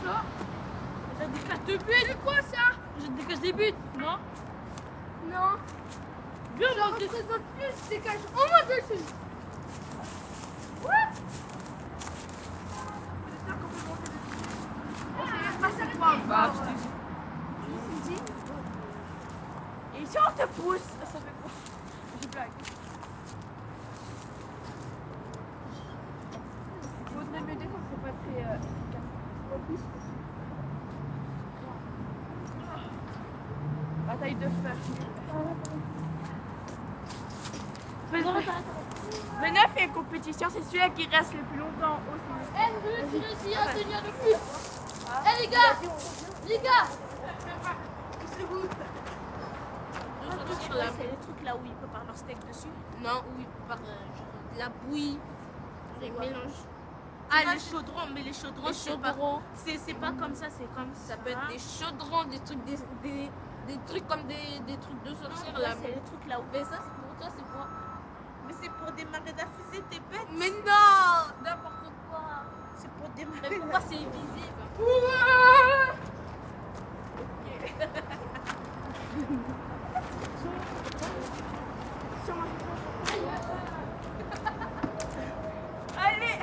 ça? Ça des casse de but, c'est quoi ça? J'ai des casse des buts, non? Non. Bien, Ça représente plus des caches. Au moins dessus. What? J'espère qu'on peut monter dessus. Ça va passer à toi. Bah, je te dis. Et si on te pousse, ça fait quoi? Je blague. Faudrait m'aider quand c'est pas très efficace. Bataille de fer. Le 9 est une compétition, c'est celui qui reste le plus longtemps aussi. Eh, tu réussis à tenir le plus. Eh, les gars. C'est les trucs là où il prépare leur steak dessus? Non, où il prépare de la bouillie. Les mélanges. Ah, les chaudrons, mais les chaudrons, c'est pas comme ça, c'est comme ça. Ça peut être des chaudrons, des trucs, des trucs comme des trucs de sorcières là. C'est les trucs là où. Mais ça, c'est pour toi, c'est quoi? Mais c'est pour démarrer la fusée, t'es bête. Mais non! N'importe quoi! C'est pour démarrer. Mais pourquoi c'est invisible? Allez!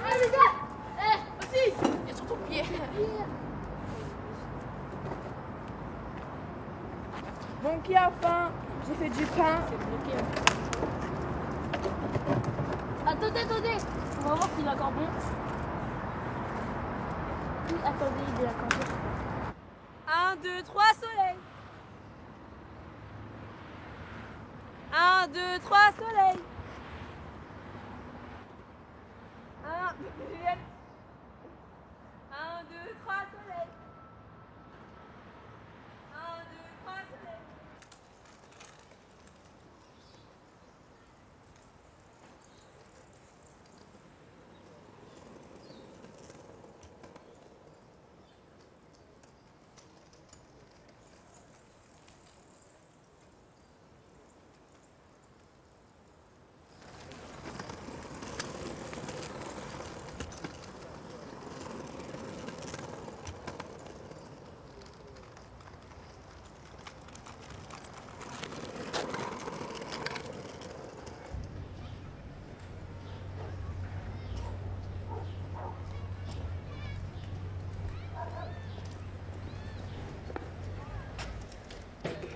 Eh, les gars. Eh, aussi. Il y a sur ton pied. Bon, qui a faim? J'ai fait du pain. Attendez. On va voir s'il est encore bon. Oui, attendez, il est encore bon. 1, 2, 3, soleil! 1, 2, 3, soleil! 1, 2, 3, soleil! 1, 2, 3, soleil!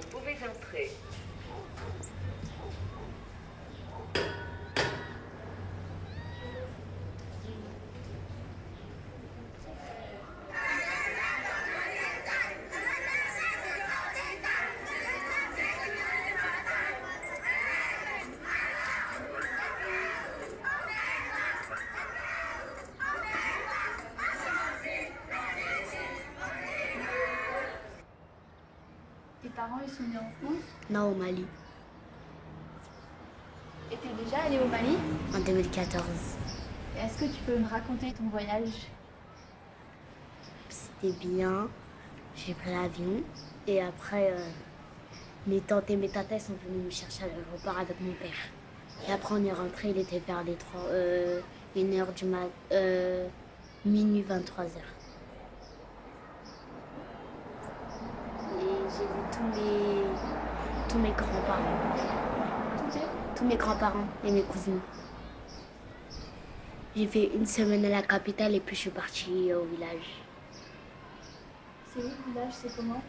Vous pouvez entrer. Tes parents, ils sont nés en France? Non, au Mali, Et t'es déjà allé au Mali? en 2014. Et est-ce que tu peux me raconter ton voyage? C'était bien. J'ai pris l'avion. Et après, mes tantes et mes tatas sont venus me chercher à l'aéroport avec mon père. Et après, on est rentré, il était vers les 1h du mat, minuit 23h. Et j'ai vu tous mes grands-parents. Tous mes grands-parents et mes cousines. J'ai fait une semaine à la capitale et puis je suis partie au village. C'est où le village? C'est comment?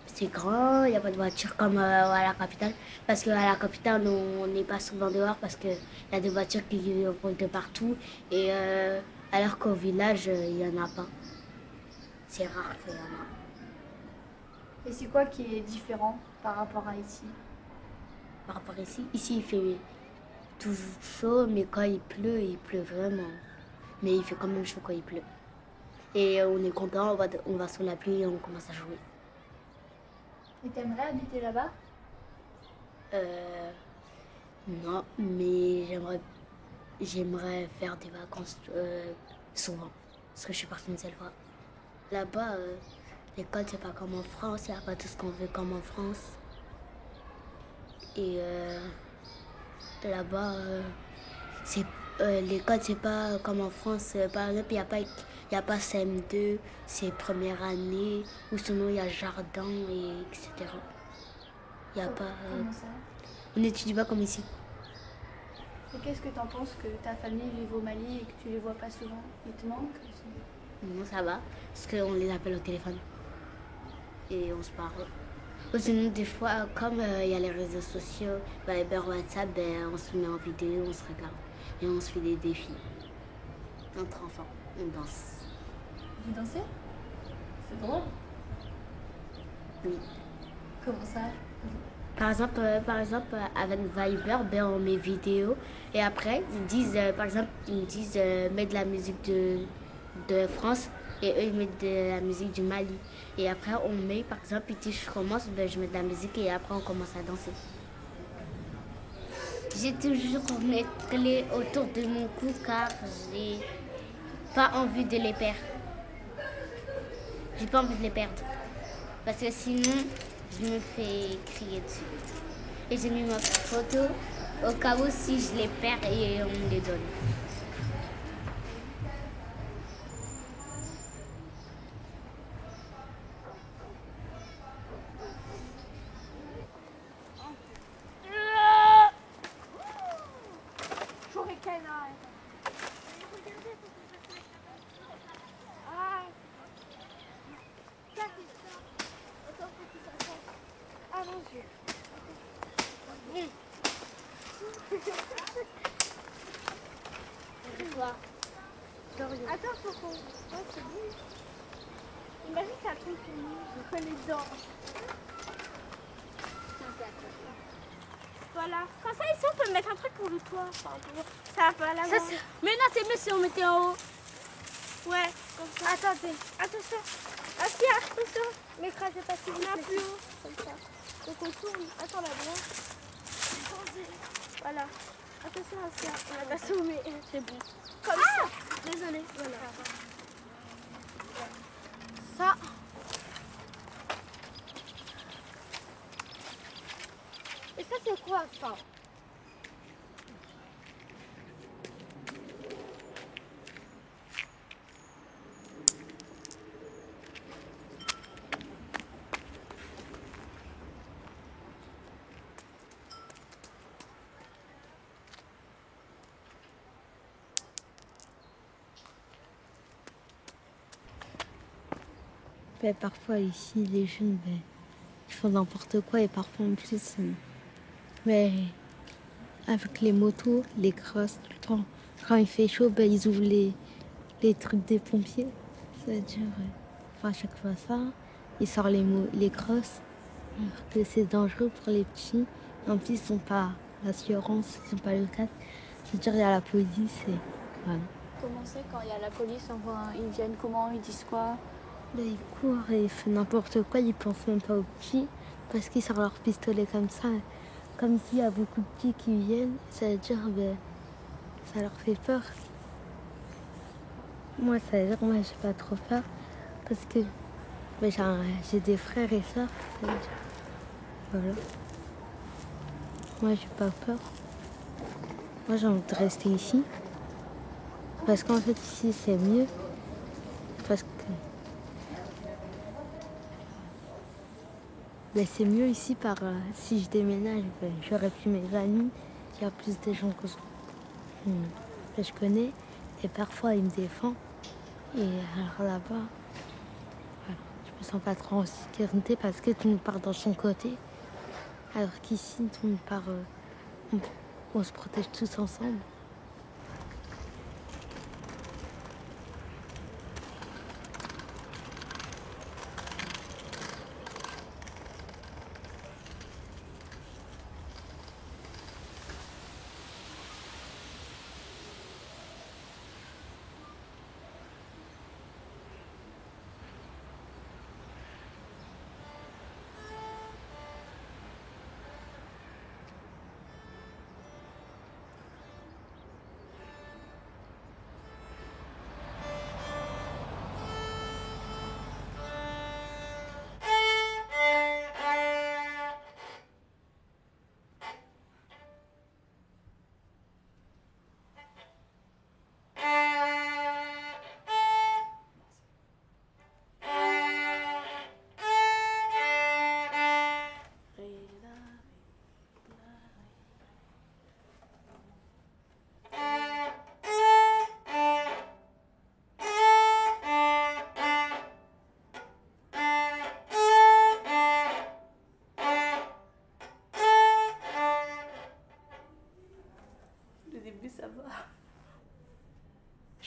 C'est grand, il n'y a pas de voiture comme à la capitale. Parce qu'à la capitale, on n'est pas souvent dehors parce qu'il y a des voitures qui roulent de partout. Et alors qu'au village, il n'y en a pas. C'est rare qu'il y en a. Et c'est quoi qui est différent par rapport à ici? Par rapport à ici, il fait toujours chaud, mais quand il pleut vraiment. Mais il fait quand même chaud quand il pleut. Et on est content, on va sous la pluie et on commence à jouer. Et t'aimerais habiter là-bas? Non, mais j'aimerais faire des vacances souvent. Parce que je suis partie une seule fois. Là-bas, l'école, c'est pas comme en France, il n'y a pas tout ce qu'on veut comme en France. Et là-bas, l'école, c'est pas comme en France. Par exemple, il y a pas CM2, c'est première année, ou sinon il y a jardin, et etc. Il y a pas. Comment ça? On n'étudie pas comme ici. Et qu'est-ce que tu en penses que ta famille vive au Mali et que tu les vois pas souvent? Ils te manquent? Non, ça va, parce qu'on les appelle au téléphone. Et on se parle. Ou sinon, des fois, comme il y a les réseaux sociaux, Viber, WhatsApp, on se met en vidéo, on se regarde. Et on se fait des défis. Entre enfants, on danse. Vous dansez? C'est drôle. Oui. Comment ça? Par exemple, avec Viber, on met vidéo. Et après, ils disent, par exemple, mets de la musique de France. Et eux, ils mettent de la musique du Mali. Et après, on met, par exemple, ils disent, je commence, je mets de la musique et après, on commence à danser. J'ai toujours mes clés autour de mon cou car j'ai pas envie de les perdre. J'ai pas envie de les perdre. Parce que sinon, je me fais crier dessus. Et j'ai mis ma photo au cas où si je les perds et on me les donne. Attends, faut qu'on... Ouais, c'est bon. Imagine ça tombe sur nous, je connais dedans. Voilà. Comme ça, ici, on peut mettre un truc pour le toit. Enfin, ça va là. Mais non, c'est mieux si on mettait en haut. Ouais, comme ça. Attendez, attention. Attention. M'écrasez pas si vous plaît. Plus haut, comme ça. Donc on tourne. Attends là-dedans. Voilà. Attention, attention, mais c'est bon. Comme ça. Désolée. Voilà. Ça. Et ça, c'est quoi ça? Parfois ici, les jeunes, ils font n'importe quoi et parfois en plus, mais avec les motos, les crosses, tout le temps, quand il fait chaud, ils ouvrent les trucs des pompiers. C'est-à-dire, à chaque fois ça, ils sortent les crosses, alors que c'est dangereux pour les petits. En plus, ils n'ont pas l'assurance, ils n'ont pas le casque. C'est-à-dire, il y a la police et voilà. Comment c'est quand il y a la police, ils viennent comment, ils disent quoi? Ils courent et ils font n'importe quoi, ils pensent même pas aux petits parce qu'ils sortent leur pistolet comme ça. Comme s'il y a beaucoup de petits qui viennent, ça veut dire ça leur fait peur. Moi, ça veut dire j'ai pas trop peur parce que j'ai des frères et sœurs, ça veut dire. Voilà. Moi, j'ai pas peur. Moi, j'ai envie de rester ici parce qu'en fait, ici, c'est mieux. Parce que c'est mieux ici si je déménage, j'aurai plus mes amis, il y a plus de gens que je connais et parfois ils me défendent. Et alors là-bas, voilà, je me sens pas trop en sécurité parce que tout le monde part dans son côté. Alors qu'ici, tout le monde part, on se protège tous ensemble.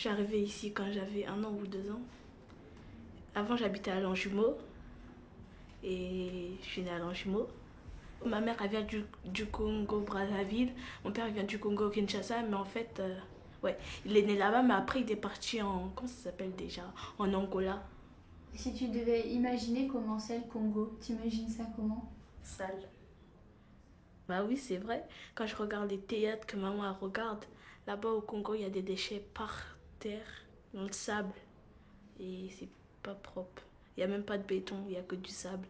Je suis arrivée ici quand j'avais 1 an ou 2 ans. Avant, j'habitais à Longjumeau. Et je suis née à Longjumeau. Ma mère, elle vient du Congo-Brazzaville. Mon père, il vient du Congo-Kinshasa. Mais en fait, ouais, il est né là-bas. Mais après, il est parti en... Comment ça s'appelle déjà? En Angola. Si tu devais imaginer comment c'est le Congo, t'imagines ça comment? Sale. Bah oui, c'est vrai. Quand je regarde les théâtres que maman elle regarde, là-bas au Congo, il y a des déchets par terre, dans le sable. Et c'est pas propre. Il n'y a même pas de béton, il n'y a que du sable.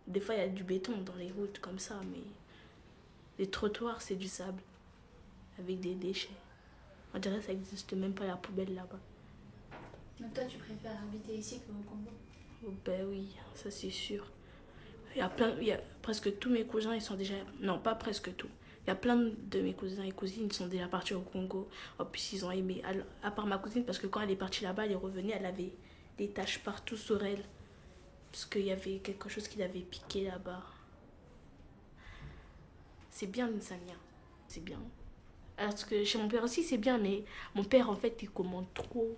Des fois, il y a du béton dans les routes comme ça, mais les trottoirs, c'est du sable. Avec des déchets. On dirait que ça n'existe même pas la poubelle là-bas. Donc toi, tu préfères habiter ici qu'au Congo? Oh, ben oui, ça c'est sûr. Il y a presque tous mes cousins, ils sont déjà... Non, pas presque tous. Il y a plein de mes cousins et cousines qui sont déjà partis au Congo. En plus, ils ont aimé. À part ma cousine, parce que quand elle est partie là-bas, elle est revenue, elle avait des taches partout sur elle. Parce qu'il y avait quelque chose qui l'avait piqué là-bas. C'est bien, l'Insania. C'est bien. Parce que chez mon père aussi, c'est bien, mais mon père, en fait, il commande trop.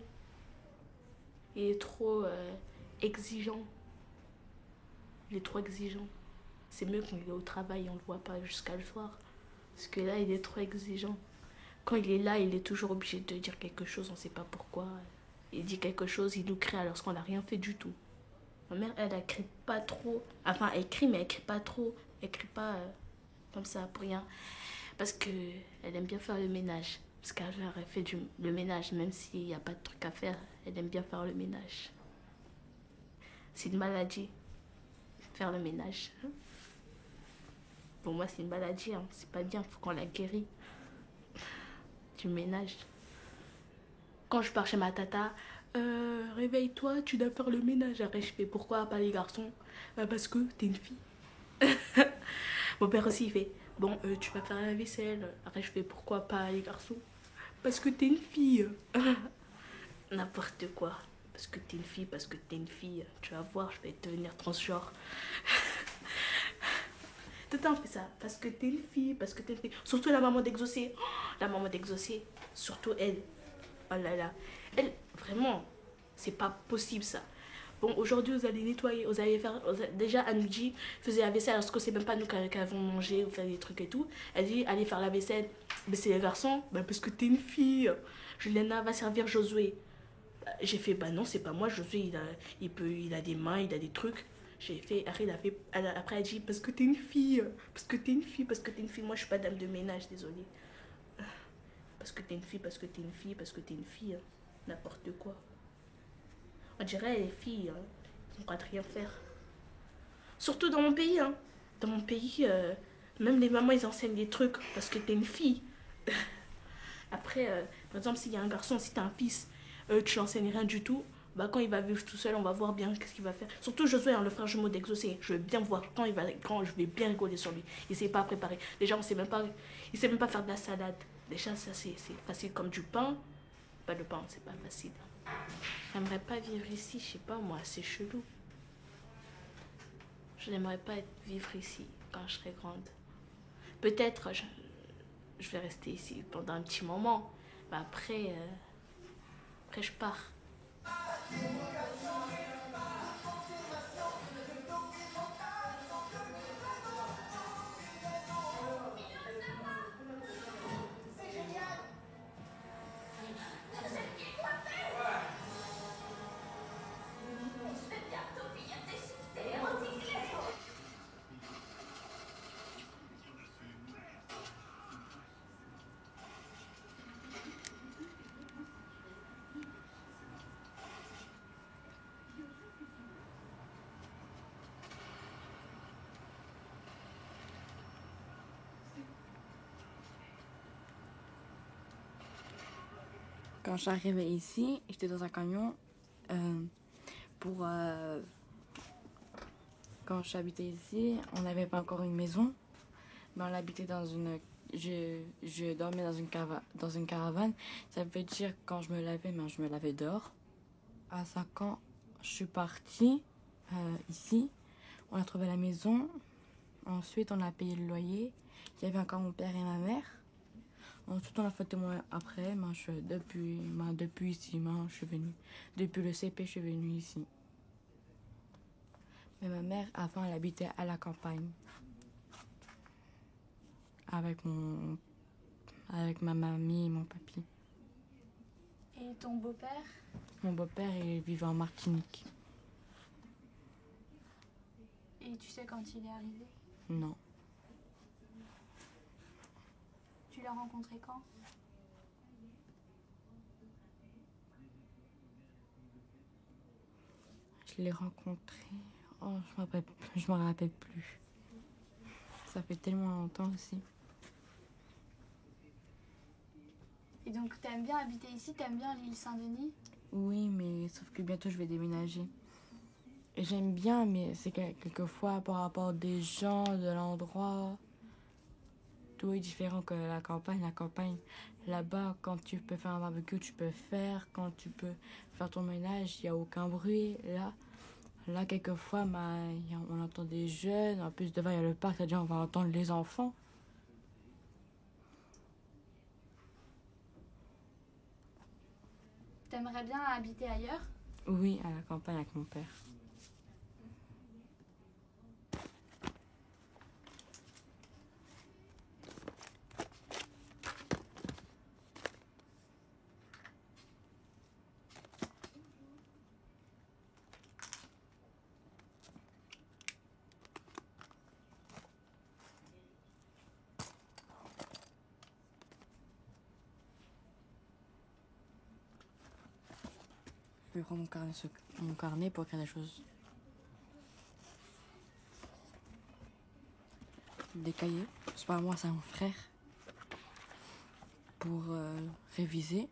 Il est trop exigeant. Il est trop exigeant. C'est mieux quand il est au travail, on ne le voit pas jusqu'à le soir. Parce que là, il est trop exigeant. Quand il est là, il est toujours obligé de dire quelque chose, on ne sait pas pourquoi. Il dit quelque chose, il nous crie alors qu'on n'a rien fait du tout. Ma mère, elle crie pas trop. Enfin, elle crie, mais elle crie pas trop. Elle crie pas comme ça, pour rien. Parce qu'elle aime bien faire le ménage. Parce qu'elle fait le ménage, même s'il n'y a pas de truc à faire, elle aime bien faire le ménage. C'est une maladie. Faire le ménage. Pour moi, c'est une maladie, hein. C'est pas bien, faut qu'on la guérit. Du ménage. Quand je pars chez ma tata, réveille-toi, tu dois faire le ménage. Après, je fais pourquoi pas les garçons? Parce que t'es une fille. Mon père aussi, il fait bon, tu vas faire la vaisselle. Après, je fais pourquoi pas les garçons? Parce que t'es une fille. N'importe quoi. Parce que t'es une fille, parce que t'es une fille. Tu vas voir, je vais devenir transgenre. Tout le temps, on fait ça. Parce que t'es une fille, parce que t'es une fille. Surtout la maman d'Exaucé. Oh, la maman d'Exaucé. Surtout elle. Oh là là. Elle, vraiment, c'est pas possible ça. Bon, aujourd'hui, vous allez nettoyer, vous allez faire... Déjà, elle nous dit, faisait la vaisselle, alors que c'est même pas nous qui avons mangé ou fait des trucs et tout. Elle dit, allez faire la vaisselle. Mais c'est les garçons. Ben, parce que t'es une fille. Juliana va servir Josué. J'ai fait, bah non, c'est pas moi, Josué, il a des mains, il a des trucs. J'ai fait, après, après elle dit, parce que t'es une fille, parce que t'es une fille, parce que t'es une fille. Moi, je suis pas dame de ménage, désolée. Parce que t'es une fille, parce que t'es une fille, parce que t'es une fille. N'importe quoi. On dirait les filles, hein, ils ne pourraient rien faire. Surtout dans mon pays, hein. Dans mon pays, même les mamans, ils enseignent des trucs, parce que t'es une fille. Après, par exemple, s'il y a un garçon, si t'as un fils, tu n'enseignes rien du tout, bah quand il va vivre tout seul, on va voir bien qu'est-ce qu'il va faire. Surtout Josué, hein, le frère jumeau d'Exaucé, je vais bien voir quand je vais bien rigoler sur lui. Il sait pas préparer. Déjà, il sait même pas faire de la salade. Déjà, ça c'est facile comme du pain. Pas de pain, c'est pas facile. J'aimerais pas vivre ici, je sais pas moi, c'est chelou. Je n'aimerais pas vivre ici quand je serai grande. Peut-être je vais rester ici pendant un petit moment, mais après je pars. Quand j'arrivais ici, j'étais dans un camion Quand j'habitais ici, on n'avait pas encore une maison, mais on habitait dans une... Je dormais dans une caravane. Ça veut dire quand je me lavais, je me lavais dehors. À 5 ans, je suis partie ici. On a trouvé la maison. Ensuite, on a payé le loyer. Il y avait encore mon père et ma mère. Ensuite, on a fait témoin après. Depuis ici, je suis venue. Depuis le CP, je suis venue ici. Mais ma mère, avant, elle habitait à la campagne. Avec ma mamie et mon papy. Et ton beau-père? Mon beau-père, il vivait en Martinique. Et tu sais quand il est arrivé? Non. Tu l'as rencontré quand? Je l'ai rencontré. Oh, je m'en rappelle plus. Ça fait tellement longtemps aussi. Et donc, t'aimes bien habiter ici? T'aimes bien l'île Saint-Denis? Oui, mais sauf que bientôt je vais déménager. Et j'aime bien, mais c'est quelquefois par rapport des gens, de l'endroit. Tout est différent que la campagne. La campagne, là-bas, quand tu peux faire un barbecue, tu peux faire. Quand tu peux faire ton ménage, il n'y a aucun bruit. Là, quelquefois, on entend des jeunes. En plus, devant, il y a le parc, c'est-à-dire on va entendre les enfants. T'aimerais bien habiter ailleurs? Oui, à la campagne avec mon père. Je vais prendre mon carnet pour écrire des choses. Des cahiers, c'est pas moi, c'est mon frère. Pour réviser.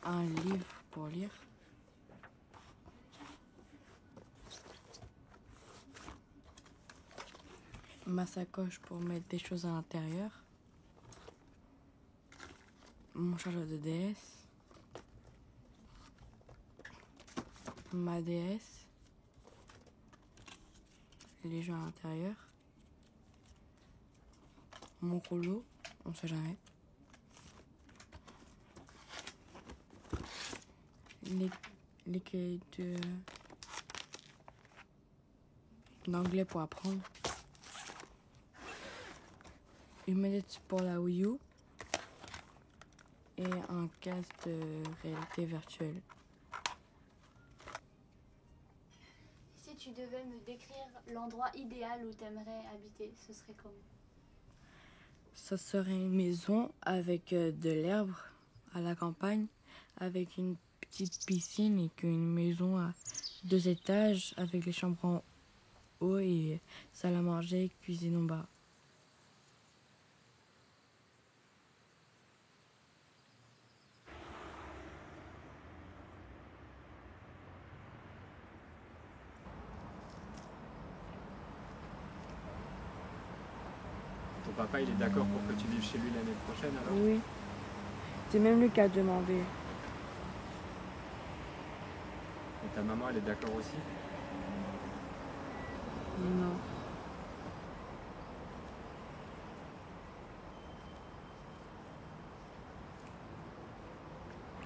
Un livre pour lire. Ma sacoche pour mettre des choses à l'intérieur. Mon chargeur de DS. Ma DS, les jeux à l'intérieur, mon rouleau, on sait jamais, les cahiers d'anglais pour apprendre, une manette pour la Wii U et un casque de réalité virtuelle. Si tu devais me décrire l'endroit idéal où tu aimerais habiter, ce serait comment? Ça serait une maison avec de l'herbe à la campagne, avec une petite piscine et une maison à 2 étages avec les chambres en haut et salle à manger, cuisine en bas. Ton papa, il est d'accord pour que tu vives chez lui l'année prochaine alors? Oui. C'est même lui qui a demandé. Et ta maman, elle est d'accord aussi? Non.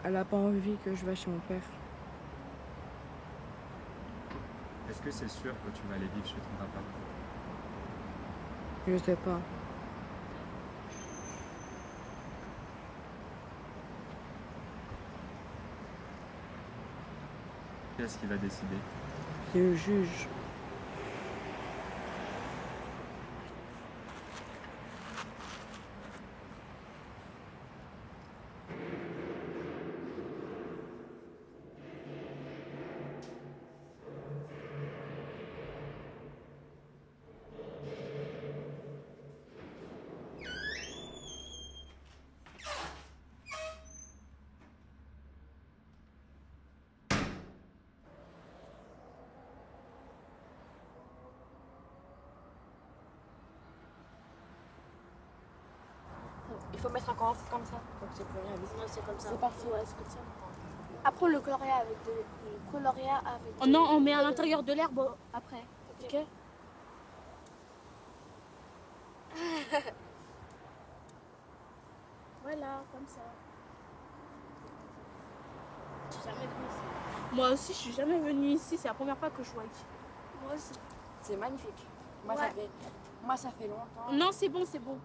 Elle a pas envie que je vá chez mon père. Est-ce que c'est sûr que tu vas aller vivre chez ton papa? Je sais pas. Qu'est-ce qui va décider? C'est le juge. Il faut mettre encore comme ça. Donc c'est plus rien. Non, c'est comme ça. C'est parti. Ouais, c'est comme ça. Après, le coloria avec Oh non, on met à l'intérieur de l'herbe après. Ok. Voilà, comme ça. Je suis jamais venue ici. Moi aussi, je suis jamais venue ici. C'est la première fois que je vois ici. Moi aussi. C'est magnifique. Moi, ça fait longtemps. Non, c'est bon, c'est bon.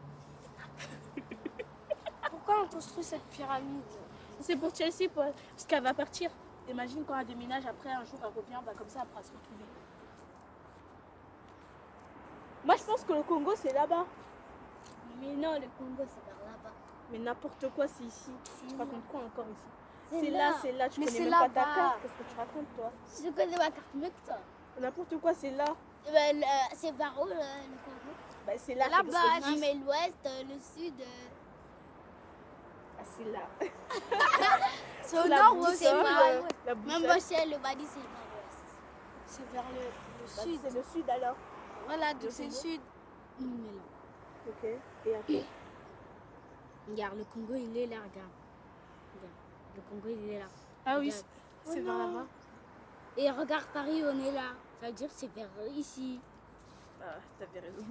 Pourquoi on construit cette pyramide? C'est pour Chelsea, parce qu'elle va partir. Imagine quand elle déménage, après un jour elle revient, bah, comme ça elle pourra se retrouver. Moi je pense que le Congo c'est là-bas. Mais non, le Congo c'est par là-bas. Mais n'importe quoi c'est ici. Tu racontes quoi encore ici? C'est c'est là. Tu Mais connais c'est même pas ta là-bas. carte. Qu'est-ce que tu racontes toi? Je connais ma carte mieux que toi. N'importe quoi c'est là. C'est par où le Congo? Bah, c'est là. Là-bas, tu mets l'ouest, le sud. Ah, c'est là. C'est au La nord ou au boussole, sud? la Même boussole. Rochelle, le Mali, c'est vers l'ouest. C'est vers le Bah, sud. c'est le sud alors. Voilà, donc Le c'est le Congo. sud. Mais là. Ok. Et après? Regarde, le Congo, il est là, regarde. Regarde, le Congo, il est là. Ah oui, Regarde. c'est vers là-bas. Et regarde, Paris, on est là. Ça veut dire que c'est vers ici. Ah, t'avais raison.